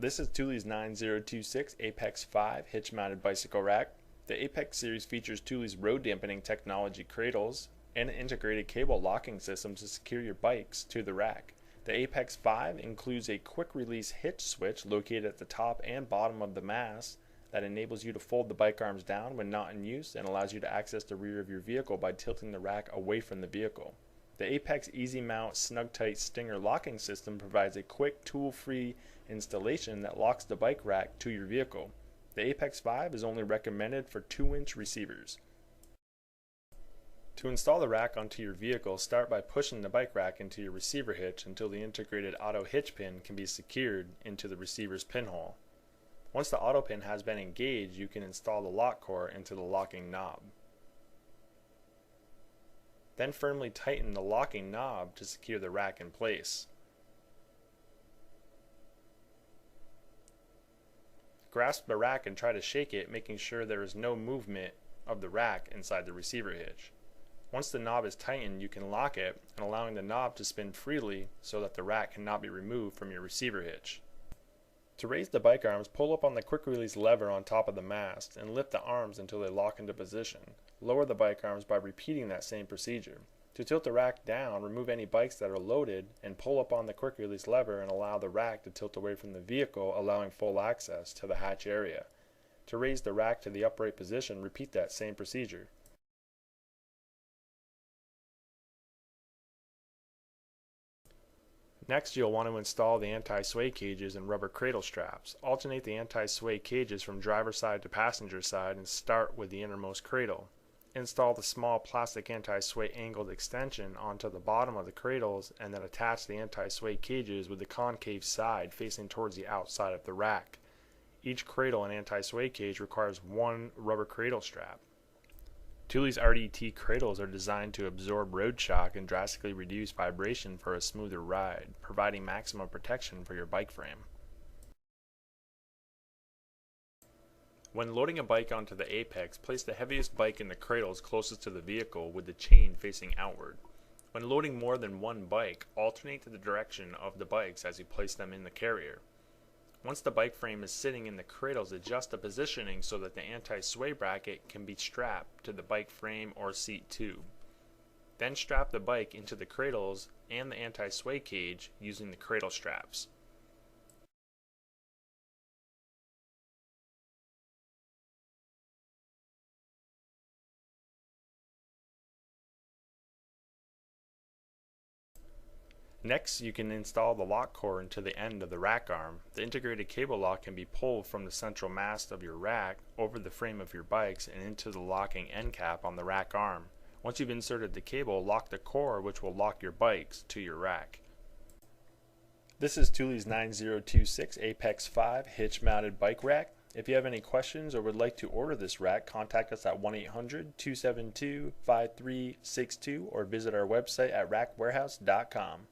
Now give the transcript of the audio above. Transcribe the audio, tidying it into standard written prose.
This is Thule's 9026 Apex 5 hitch-mounted bicycle rack. The Apex series features Thule's Road Dampening Technology cradles and an integrated cable locking system to secure your bikes to the rack. The Apex 5 includes a quick-release hitch switch located at the top and bottom of the mast that enables you to fold the bike arms down when not in use and allows you to access the rear of your vehicle by tilting the rack away from the vehicle. The Apex EasyMount Snug-Tite Stinger locking system provides a quick, tool-free installation that locks the bike rack to your vehicle. The Apex 5 is only recommended for 2-inch receivers. To install the rack onto your vehicle, start by pushing the bike rack into your receiver hitch until the integrated auto-hitch-pin can be secured into the receiver's pinhole. Once the auto pin has been engaged, you can install the lock core into the locking knob. Then firmly tighten the locking knob to secure the rack in place. Grasp the rack and try to shake it, making sure there is no movement of the rack inside the receiver hitch. Once the knob is tightened, you can lock it, and allowing the knob to spin freely so that the rack cannot be removed from your receiver hitch. To raise the bike arms, pull up on the quick release lever on top of the mast and lift the arms until they lock into position. Lower the bike arms by repeating that same procedure. To tilt the rack down, remove any bikes that are loaded and pull up on the quick release lever and allow the rack to tilt away from the vehicle, allowing full access to the hatch area. To raise the rack to the upright position, repeat that same procedure. Next, you'll want to install the anti-sway cages and rubber cradle straps. Alternate the anti-sway cages from driver side to passenger side and start with the innermost cradle. Install the small plastic anti-sway angled extension onto the bottom of the cradles and then attach the anti-sway cages with the concave side facing towards the outside of the rack. Each cradle and anti-sway cage requires one rubber cradle strap. Thule's RDT cradles are designed to absorb road shock and drastically reduce vibration for a smoother ride, providing maximum protection for your bike frame. When loading a bike onto the Apex, place the heaviest bike in the cradles closest to the vehicle with the chain facing outward. When loading more than one bike, alternate the direction of the bikes as you place them in the carrier. Once the bike frame is sitting in the cradles, adjust the positioning so that the anti-sway bracket can be strapped to the bike frame or seat tube. Then strap the bike into the cradles and the anti-sway cage using the cradle straps. Next, you can install the lock core into the end of the rack arm. The integrated cable lock can be pulled from the central mast of your rack over the frame of your bikes and into the locking end cap on the rack arm. Once you've inserted the cable, lock the core, which will lock your bikes to your rack. This is Thule's 9026 Apex 5 hitch-mounted bike rack. If you have any questions or would like to order this rack, contact us at 1-800-272-5362 or visit our website at rackwarehouse.com.